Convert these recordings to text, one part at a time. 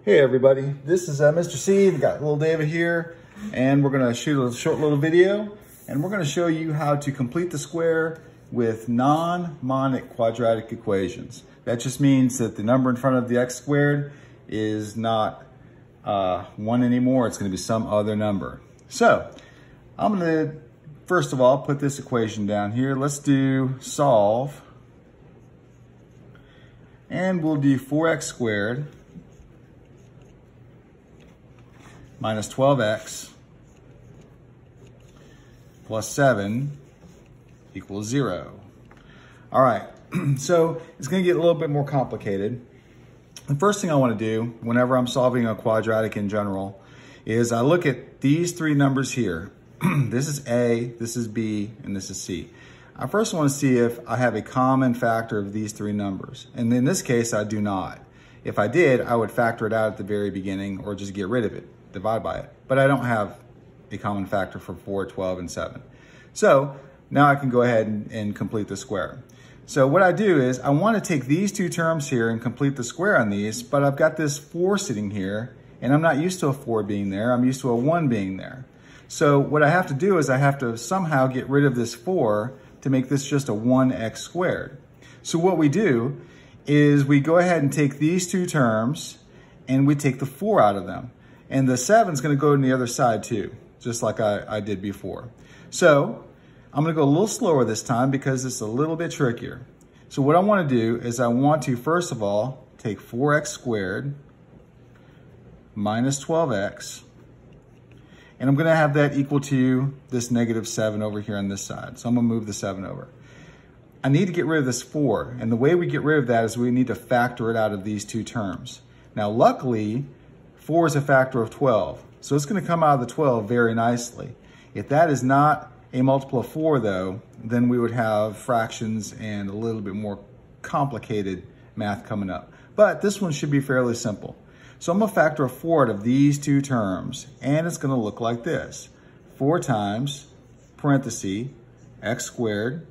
Hey everybody, this is Mr. C. We got little David here, and we're gonna shoot a short little video, and we're gonna show you how to complete the square with non-monic quadratic equations. That just means that the number in front of the x squared is not 1 anymore, it's gonna be some other number. So, I'm gonna, first of all, put this equation down here. Let's do solve, and we'll do 4x squared minus 12x plus 7 equals 0. All right, so it's gonna get a little bit more complicated. The first thing I wanna do whenever I'm solving a quadratic in general is I look at these three numbers here. This is A, this is B, and this is C. I first wanna see if I have a common factor of these three numbers. And in this case, I do not. If I did, I would factor it out at the very beginning or just get rid of it, divide by it. But I don't have a common factor for 4, 12, and 7. So now I can go ahead and complete the square. So what I do is I want to take these two terms here and complete the square on these, but I've got this 4 sitting here, and I'm not used to a 4 being there. I'm used to a 1 being there. So what I have to do is I have to somehow get rid of this 4 to make this just a 1x squared. So what we do is we go ahead and take these two terms and we take the 4 out of them. And the 7 is going to go on the other side too, just like I did before. So I'm going to go a little slower this time because it's a little bit trickier. So what I want to do is I want to, first of all, take 4x squared minus 12x. And I'm going to have that equal to this negative 7 over here on this side. So I'm going to move the 7 over. I need to get rid of this 4. And the way we get rid of that is we need to factor it out of these two terms. Now, luckily, 4 is a factor of 12. So it's going to come out of the 12 very nicely. If that is not a multiple of 4, though, then we would have fractions and a little bit more complicated math coming up. But this one should be fairly simple. So I'm going to factor a 4 out of these two terms, and it's going to look like this. 4 times, parenthesis, x squared,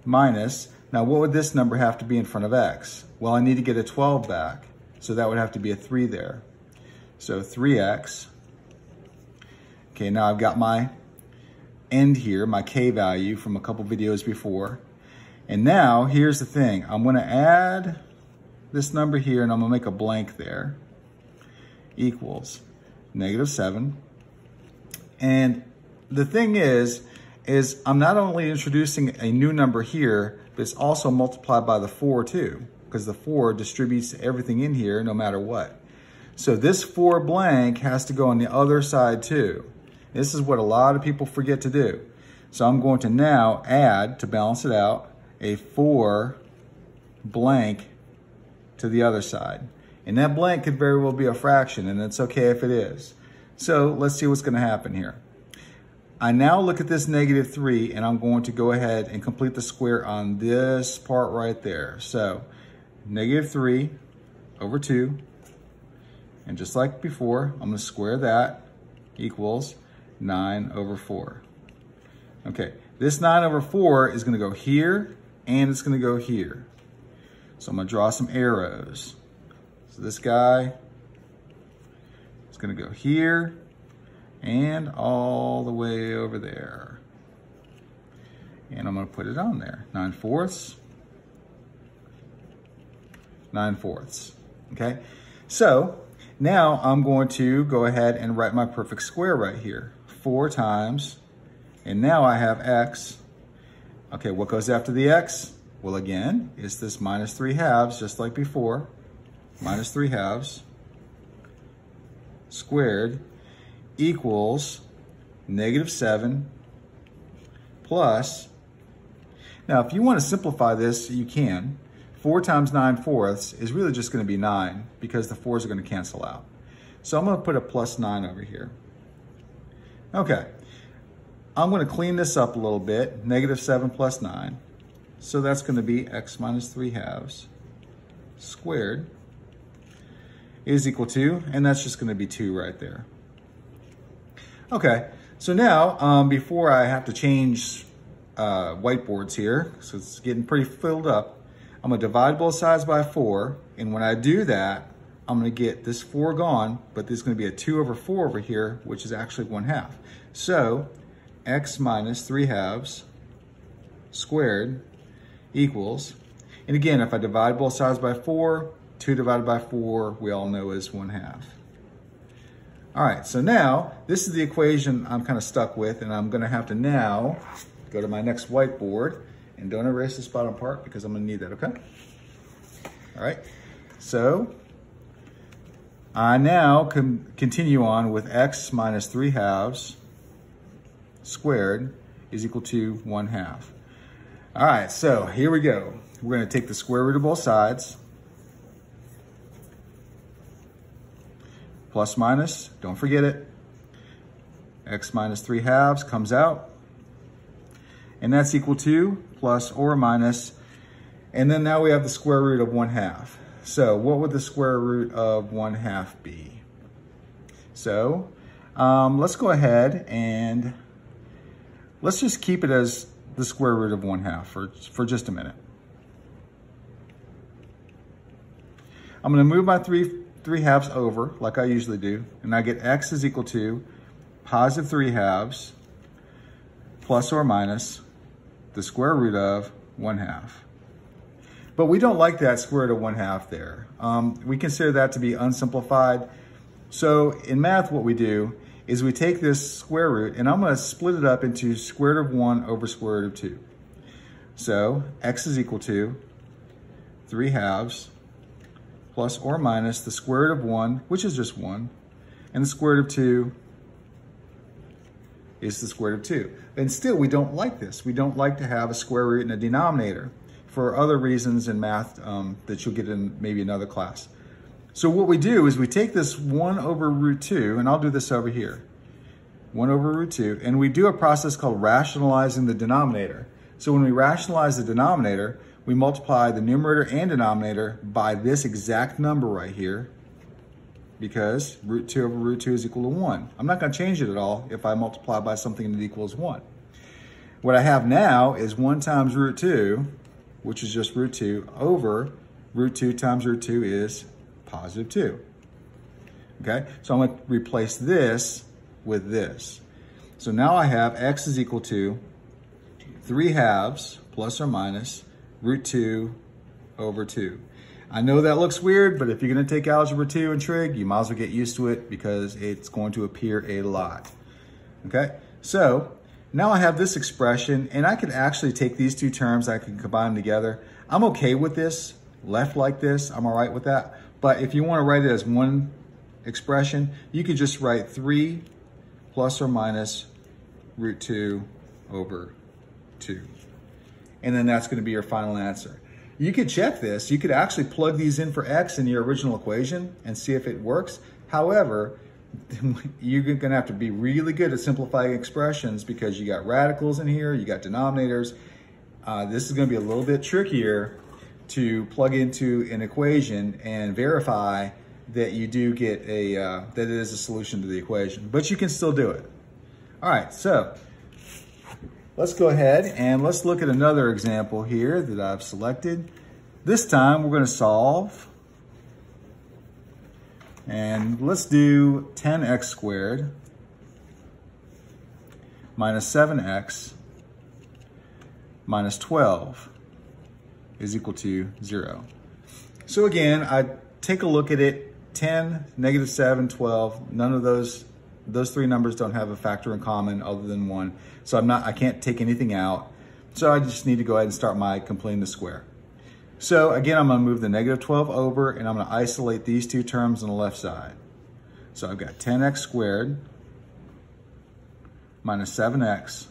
minus, now what would this number have to be in front of x? Well, I need to get a 12 back, so that would have to be a 3 there. So 3x. Okay, now I've got my end here, my k value from a couple videos before. And now, here's the thing. I'm going to add this number here, and I'm going to make a blank there, equals negative 7. And the thing is I'm not only introducing a new number here, but it's also multiplied by the 4 too, because the 4 distributes everything in here no matter what. So this 4 blank has to go on the other side too. This is what a lot of people forget to do. So I'm going to now add, to balance it out, a 4 blank to the other side. And that blank could very well be a fraction, and it's okay if it is. So let's see what's going to happen here. I now look at this negative 3, and I'm going to go ahead and complete the square on this part right there. So negative 3 over 2, and just like before, I'm going to square that, equals 9 over 4. Okay, this 9 over 4 is going to go here, and it's going to go here. So I'm going to draw some arrows. So this guy is going to go here and all the way over there. And I'm going to put it on there. 9/4. 9/4. Okay? So now I'm going to go ahead and write my perfect square right here. 4 times, and now I have x. Okay, what goes after the x? Well, again, it's this minus 3 halves, just like before. Minus 3 halves squared equals negative 7 plus, now if you want to simplify this, you can. 4 times 9/4 is really just going to be 9 because the 4s are going to cancel out. So I'm going to put a plus 9 over here. Okay, I'm going to clean this up a little bit. Negative 7 plus 9. So that's going to be x minus 3 halves squared is equal to, and that's just going to be 2 right there. Okay, so now before I have to change whiteboards here, so it's getting pretty filled up, I'm going to divide both sides by 4, and when I do that, I'm gonna get this 4 gone, but there's gonna be a 2 over 4 over here, which is actually 1/2. So x minus 3/2 squared equals, and again, if I divide both sides by 4, 2 divided by 4, we all know is 1/2. All right, so now this is the equation I'm kind of stuck with, and I'm gonna have to now go to my next whiteboard, and don't erase this bottom part because I'm gonna need that, okay? All right, so I now can continue on with x minus 3/2 squared is equal to 1/2. All right, so here we go. We're gonna take the square root of both sides. Plus minus, don't forget it. X minus 3/2 comes out. And that's equal to plus or minus. And then now we have the square root of 1/2. So what would the square root of 1/2 be? So let's go ahead and let's just keep it as the square root of 1/2 for just a minute. I'm gonna move my 3/2 over like I usually do, and I get x is equal to positive 3/2 plus or minus the square root of 1/2. But we don't like that square root of 1/2 there. We consider that to be unsimplified. So in math, what we do is we take this square root, and I'm gonna split it up into square root of 1 over square root of 2. So x is equal to 3/2 plus or minus the square root of 1, which is just 1, and the square root of 2 is the square root of 2. And still, we don't like this. We don't like to have a square root in a denominator for other reasons in math that you'll get in maybe another class. So what we do is we take this 1 over root 2, and I'll do this over here, 1 over root 2, and we do a process called rationalizing the denominator. So when we rationalize the denominator, we multiply the numerator and denominator by this exact number right here, because root 2 over root 2 is equal to 1. I'm not going to change it at all if I multiply by something that equals 1. What I have now is 1 times root 2, which is just root 2, over root 2 times root 2 is positive 2. Okay, so I'm going to replace this with this. So now I have x is equal to 3/2 plus or minus root 2 over 2. I know that looks weird, but if you're going to take Algebra 2 and Trig, you might as well get used to it because it's going to appear a lot. Okay, so now I have this expression, and I can actually take these two terms, I can combine them together. I'm okay with this, left like this, I'm all right with that. But if you want to write it as one expression, you could just write 3 plus or minus root 2 over 2. And then that's going to be your final answer. You could check this. You could actually plug these in for x in your original equation and see if it works. However, you're going to have to be really good at simplifying expressions because you got radicals in here, you got denominators. This is going to be a little bit trickier to plug into an equation and verify that you do get a, that it is a solution to the equation, but you can still do it. All right, so let's go ahead and let's look at another example here that I've selected. This time we're going to solve, and let's do 10x squared minus 7x minus 12 is equal to 0. So again, I take a look at it, 10, negative 7, 12, none of those three numbers don't have a factor in common other than 1. So I can't take anything out. So I just need to go ahead and start my completing the square. So again, I'm gonna move the negative 12 over, and I'm gonna isolate these two terms on the left side. So I've got 10x squared minus 7x,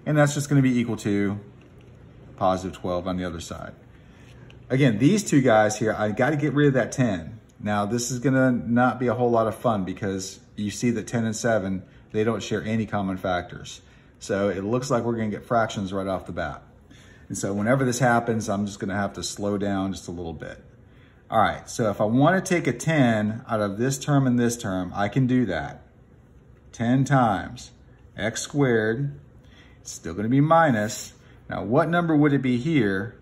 and that's just gonna be equal to positive 12 on the other side. Again, these two guys here, I gotta get rid of that 10. Now this is gonna not be a whole lot of fun because you see that 10 and 7, they don't share any common factors. So it looks like we're gonna get fractions right off the bat. And so whenever this happens, I'm just gonna have to slow down just a little bit. All right, so if I wanna take a 10 out of this term and this term, I can do that. 10 times x squared, it's still gonna be minus. Now what number would it be here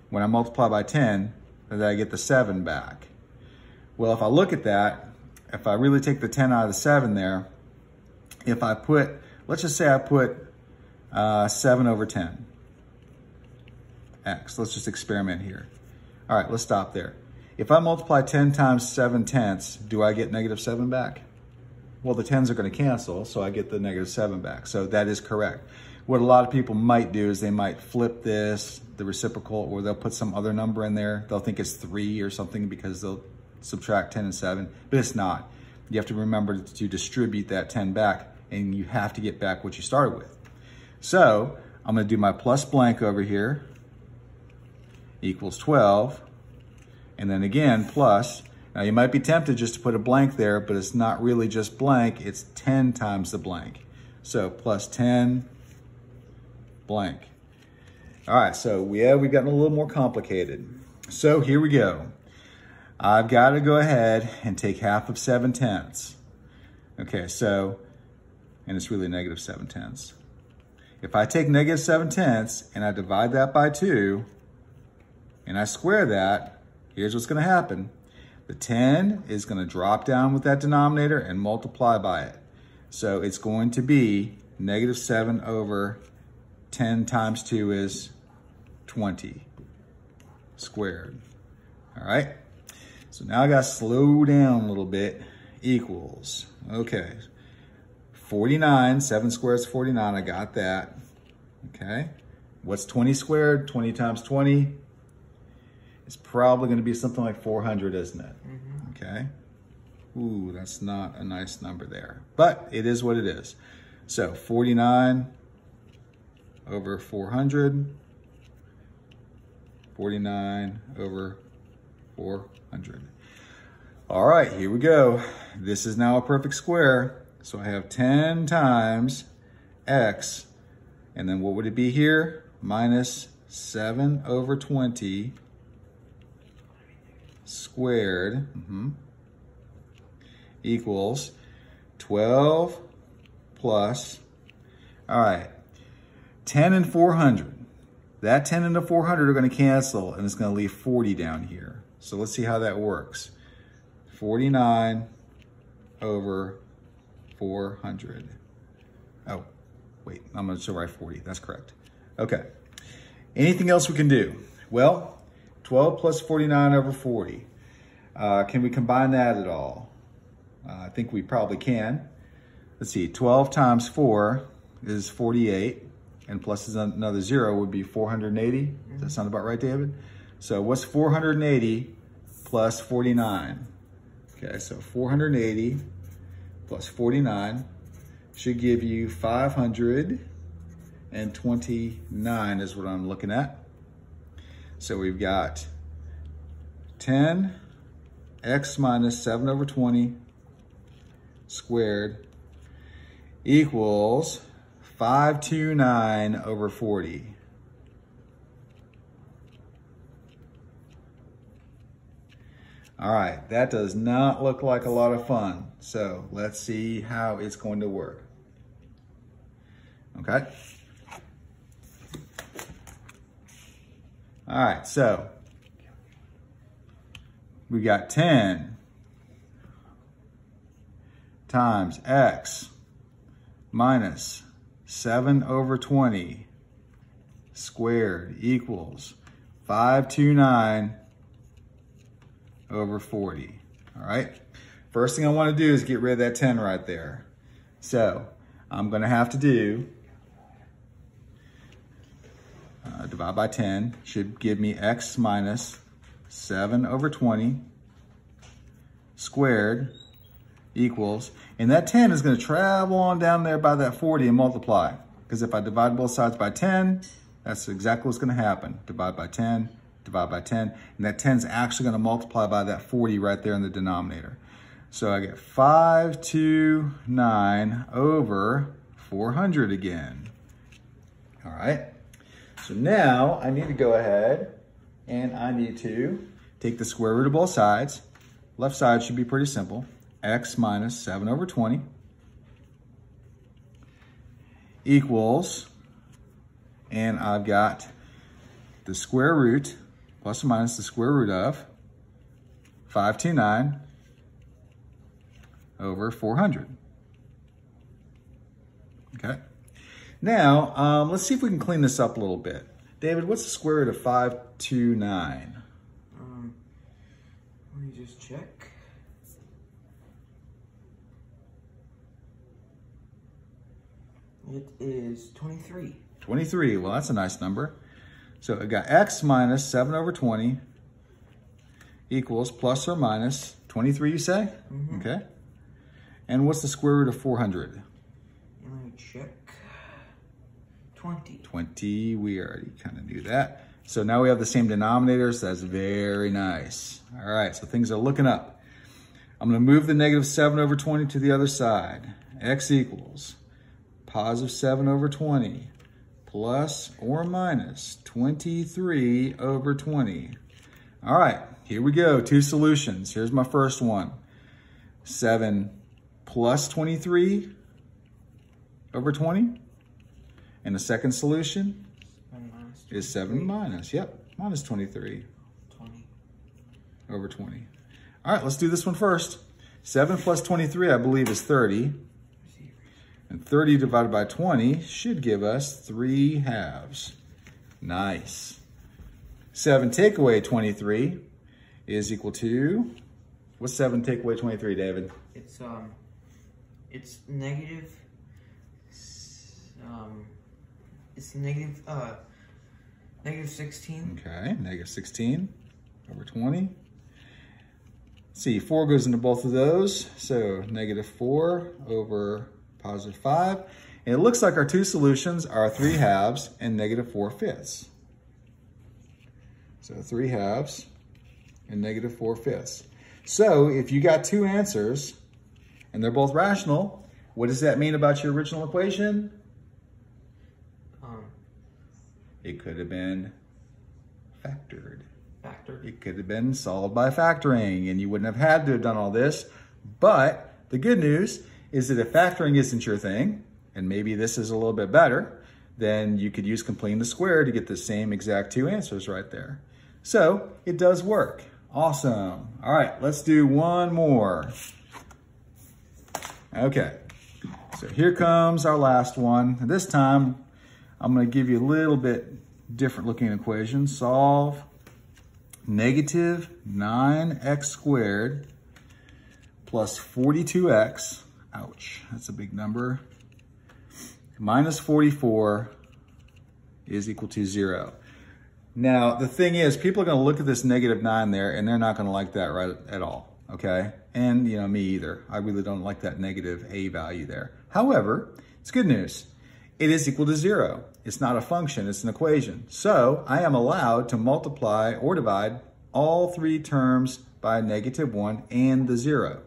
when I multiply by 10 that I get the 7 back? Well, if I look at that, if I really take the 10 out of the 7 there, if I put, let's just say I put 7 over 10 x. Let's just experiment here. All right, let's stop there. If I multiply 10 times 7/10, do I get -7 back? Well, the 10s are going to cancel, so I get the -7 back. So that is correct. What a lot of people might do is they might flip this, the reciprocal, or they'll put some other number in there. They'll think it's 3 or something because they'll subtract 10 and 7, but it's not. You have to remember to distribute that 10 back, and you have to get back what you started with. So I'm going to do my plus blank over here, equals 12, and then again, plus. Now you might be tempted just to put a blank there, but it's not really just blank, it's 10 times the blank. So plus 10 blank. All right, so we've gotten a little more complicated. So here we go. I've got to go ahead and take half of 7/10. Okay, so, and it's really -7/10. If I take -7/10 and I divide that by 2, and I square that, here's what's going to happen. The 10 is going to drop down with that denominator and multiply by it. So it's going to be -7 over 10 times 2 is 20 squared. All right. So now I got to slow down a little bit. Equals, okay, 49, 7 squared is 49, I got that. Okay. What's 20 squared? 20 times 20. It's probably going to be something like 400, isn't it? Mm-hmm. Okay. Ooh, that's not a nice number there, but it is what it is. So 49 over 400, 49 over 400. All right, here we go. This is now a perfect square. So I have 10 times x, and then what would it be here? Minus 7 over 20 squared equals 12 plus, all right, 10 and 400. That 10 and the 400 are going to cancel, and it's going to leave 40 down here. So let's see how that works. 49 over 400. Oh, wait, I'm going to still write 40. That's correct. Okay. Anything else we can do? Well, 12 plus 49 over 40. Can we combine that at all? I think we probably can. Let's see, 12 times 4 is 48, and plus another 0 would be 480. Does that sound about right, David? So what's 480 plus 49? Okay, so 480 plus 49 should give you 529 is what I'm looking at. So we've got 10x minus 7 over 20 squared equals 529 over 40. All right, that does not look like a lot of fun. So let's see how it's going to work. Okay. All right, so we got 10 times x minus 7 over 20 squared equals 529 over 40. All right. First thing I want to do is get rid of that 10 right there. So I'm going to have to do divide by 10 should give me x minus 7 over 20 squared equals, and that 10 is going to travel on down there by that 40 and multiply. Because if I divide both sides by 10, that's exactly what's going to happen. Divide by 10, divide by 10, and that 10 is actually going to multiply by that 40 right there in the denominator. So I get 529 over 400 again. All right. So now I need to go ahead and I need to take the square root of both sides. Left side should be pretty simple. X minus 7 over 20 equals, and I've got the square root plus or minus the square root of 529 over 400. Okay. Now, let's see if we can clean this up a little bit. David, what's the square root of 529? Let me just check. It is 23. 23, well, that's a nice number. So I got x minus 7 over 20 equals plus or minus 23, you say? Mm-hmm. Okay. And what's the square root of 400? Let me check. 20. 20, we already kind of knew that. So now we have the same denominators. That's very nice. All right, so things are looking up. I'm going to move the negative 7 over 20 to the other side. X equals positive 7 over 20 plus or minus 23 over 20. All right, here we go. Two solutions. Here's my first one. 7 plus 23 over 20. And the second solution is 7 minus, minus 23 20 over 20. All right, let's do this one first. 7 plus 23, I believe, is 30. And 30 divided by 20 should give us 3 halves. Nice. 7 take away 23 is equal to, what's 7 take away 23, David? It's negative, negative 16. Okay, negative 16 over 20. Let's see, 4 goes into both of those, so negative 4 over positive 5. And it looks like our two solutions are 3 halves and negative 4 fifths. So 3 halves and negative 4 fifths. So if you got two answers and they're both rational, what does that mean about your original equation? It could have been factored. It could have been solved by factoring, and you wouldn't have had to have done all this. But the good news is that if factoring isn't your thing, and maybe this is a little bit better, then you could use completing the square to get the same exact two answers right there. So it does work. Awesome. All right, let's do one more. Okay, so here comes our last one. And this time, I'm going to give you a little bit different looking equation. Solve negative 9x squared plus 42x, ouch, that's a big number, minus 44 is equal to 0. Now, the thing is, people are going to look at this negative 9 there, and they're not going to like that right at all, okay? And, you know, me either. I really don't like that negative a value there. However, it's good news. It is equal to 0. It's not a function, it's an equation. So I am allowed to multiply or divide all three terms by negative 1 and the 0.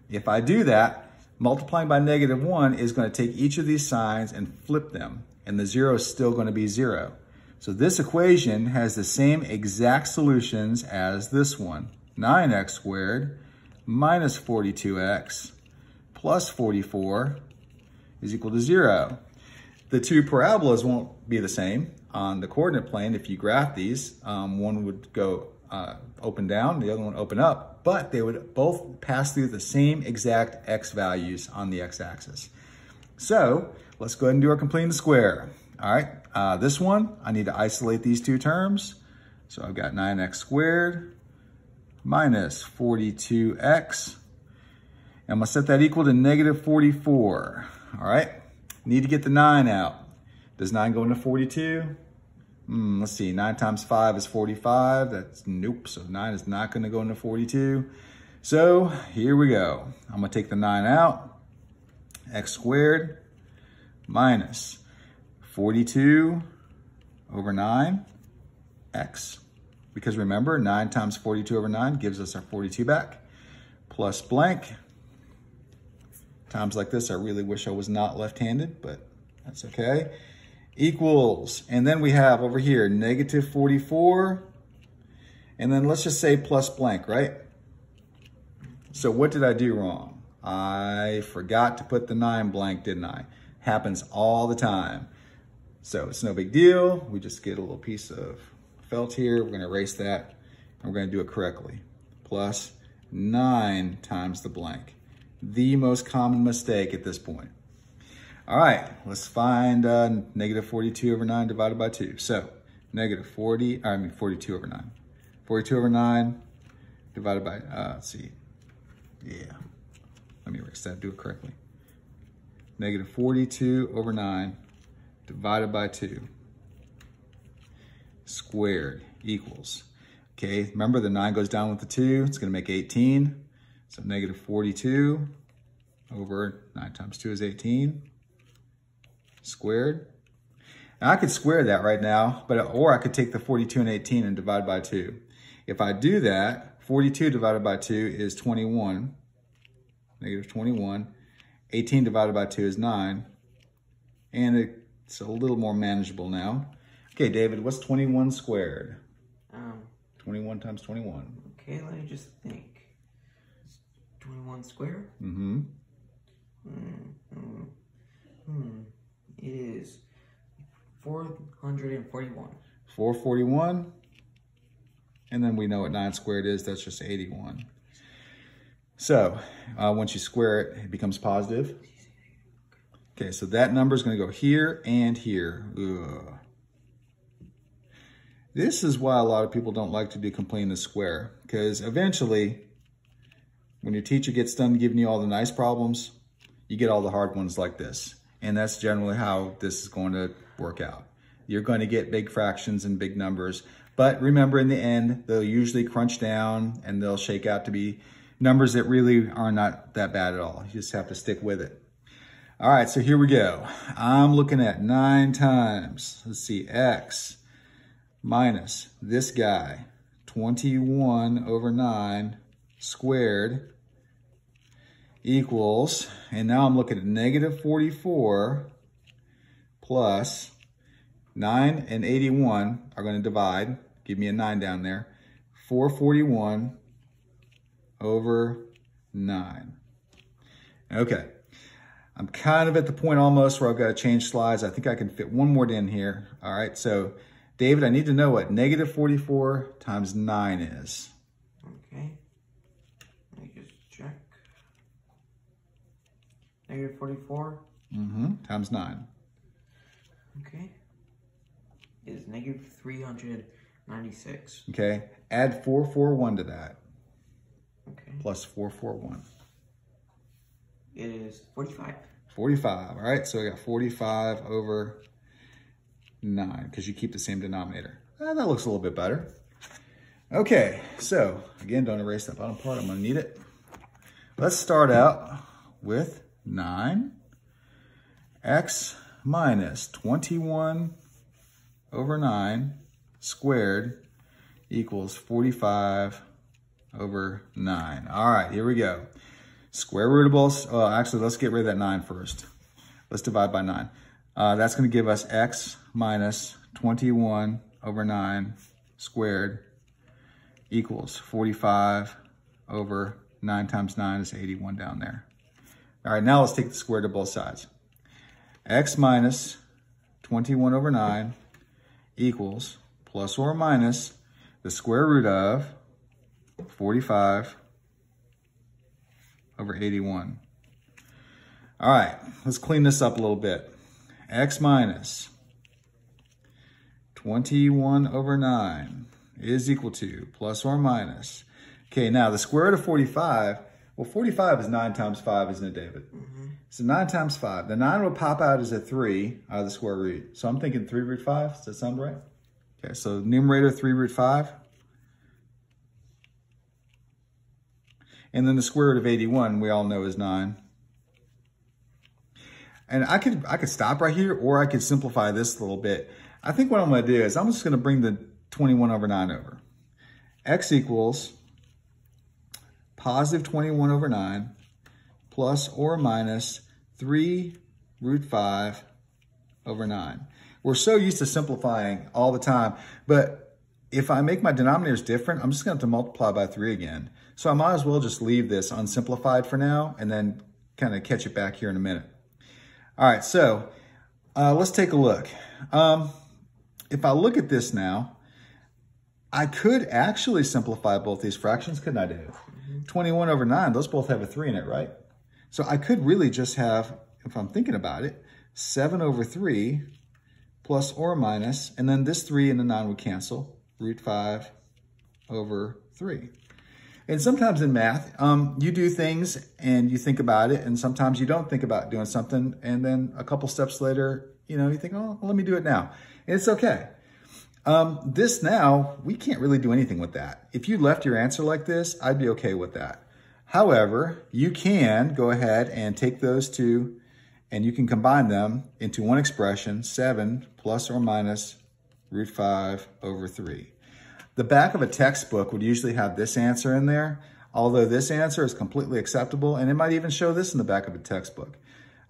If I do that, multiplying by negative 1 is going to take each of these signs and flip them, and the 0 is still going to be 0. So this equation has the same exact solutions as this one. 9x squared minus 42x plus 44 is equal to 0. The two parabolas won't be the same on the coordinate plane. If you graph these, one would go open down, the other one open up, but they would both pass through the same exact x values on the x-axis. So let's go ahead and do our completing the square. All right, this one, I need to isolate these two terms. So I've got 9x squared minus 42x. I'm gonna set that equal to negative 44, all right? Need to get the 9 out. Does 9 go into 42? Let's see, 9 times 5 is 45. That's nope, so 9 is not gonna go into 42. So here we go. I'm gonna take the 9 out. X squared minus 42 over 9, x. Because remember, 9 times 42 over 9 gives us our 42 back. Plus blank. Times like this, I really wish I was not left-handed, but that's okay. Equals, and then we have over here, negative 44, and then let's just say plus blank, right? So what did I do wrong? I forgot to put the 9 blank, didn't I? Happens all the time. So it's no big deal. We just get a little piece of felt here. We're gonna erase that, and we're gonna do it correctly. Plus, 9 times the blank. The most common mistake at this point. All right, let's find negative 42 over 9 divided by 2. So negative 42 over 9. 42 over 9 divided by, let's see. Yeah, let me erase that, do it correctly. Negative 42 over 9 divided by 2 squared equals, okay, remember the 9 goes down with the 2, it's gonna make 18. So negative 42 over 9 times 2 is 18 squared. Now I could square that right now, or I could take the 42 and 18 and divide by 2. If I do that, 42 divided by 2 is 21, negative 21. 18 divided by 2 is 9, and it's a little more manageable now. Okay, David, what's 21 squared? 21 times 21. Okay, let me just think. 21 squared? Mm-hmm. It is 441. 441. And then we know what 9 squared is. That's just 81. So once you square it, it becomes positive. Okay, so that number is going to go here and here. Ugh. This is why a lot of people don't like to do completing square, because eventually, when your teacher gets done giving you all the nice problems, you get all the hard ones like this. And that's generally how this is going to work out. You're going to get big fractions and big numbers, but remember, in the end, they'll usually crunch down and they'll shake out to be numbers that really are not that bad at all. You just have to stick with it. All right, so here we go. I'm looking at 9 times, let's see, x minus this guy, 21 over 9 squared equals, and now I'm looking at negative 44 plus 9 and 81 are going to divide, give me a 9 down there, 441 over 9. Okay, I'm kind of at the point almost where I've got to change slides. I think I can fit one more in here. All right, so David, I need to know what negative 44 times 9 is. Okay, let me just check. Negative 44? Times 9. Okay. Is negative 396. Okay, add 441 to that. Okay. Plus 441. It is 45. 45, all right, so I got 45 over 9, because you keep the same denominator. That looks a little bit better. Okay, so again, don't erase that bottom part, I'm gonna need it. Let's start out with 9. X minus 21 over 9 squared equals 45 over 9. All right, here we go. Square root of both, actually, let's get rid of that 9 first. Let's divide by 9. That's going to give us x minus 21 over 9 squared equals 45 over 9 times 9 is 81 down there. All right, now let's take the square to both sides. X minus 21 over 9 equals plus or minus the square root of 45 over 81. All right, let's clean this up a little bit. X minus 21 over 9 is equal to plus or minus. Okay, now the square root of 45, well, 45 is 9 times 5, isn't it, David? So 9 times 5. The 9 would pop out as a 3 out of the square root. So I'm thinking 3 root 5. Does that sound right? Okay, so numerator 3 root 5. And then the square root of 81, we all know is 9. And I could stop right here, or I could simplify this a little bit. I think what I'm going to do is I'm just going to bring the 21 over 9 over. X equals positive 21 over 9 plus or minus 3 root 5 over 9. We're so used to simplifying all the time, but if I make my denominators different, I'm just going to have to multiply by 3 again. So I might as well just leave this unsimplified for now and then kind of catch it back here in a minute. All right, so let's take a look. If I look at this now, I could actually simplify both these fractions, couldn't I, David? 21 over 9, those both have a 3 in it, right? So I could really just have, if I'm thinking about it, 7 over 3 plus or minus, and then this 3 and the 9 would cancel, root 5 over 3. And sometimes in math, you do things and you think about it, and sometimes you don't think about doing something, and then a couple steps later, you know, you think, oh, well, let me do it now. And it's okay. This now, we can't really do anything with that. If you left your answer like this, I'd be okay with that. However, you can go ahead and take those two and you can combine them into one expression, 7 plus or minus root 5 over 3. The back of a textbook would usually have this answer in there, although this answer is completely acceptable, and it might even show this in the back of a textbook.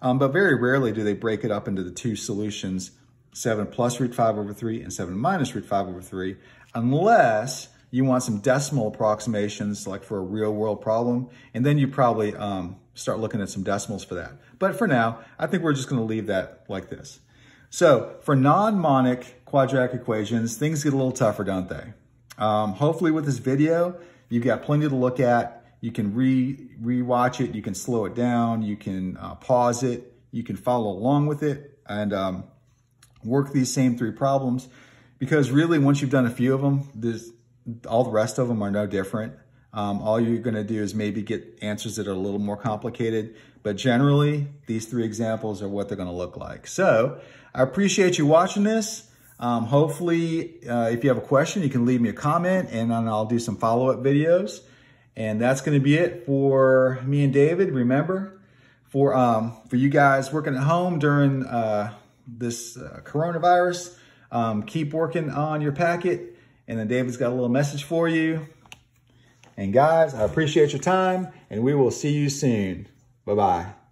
But very rarely do they break it up into the two solutions, 7 plus root 5 over 3 and 7 minus root 5 over 3, unless you want some decimal approximations like for a real world problem, and then you probably start looking at some decimals for that. But for now, I think we're just going to leave that like this. So for non-monic quadratic equations, things get a little tougher, don't they? Hopefully with this video, you've got plenty to look at. You can re-watch it, you can slow it down, you can pause it, you can follow along with it, and work these same 3 problems. Because really, once you've done a few of them, all the rest of them are no different. All you're going to do is maybe get answers that are a little more complicated, but generally, these 3 examples are what they're going to look like. So I appreciate you watching this. Hopefully, if you have a question, you can leave me a comment, and then I'll do some follow-up videos. And that's going to be it for me and David. Remember, for you guys working at home during this coronavirus, keep working on your packet. And then David's got a little message for you. And guys, I appreciate your time, and we will see you soon. Bye-bye.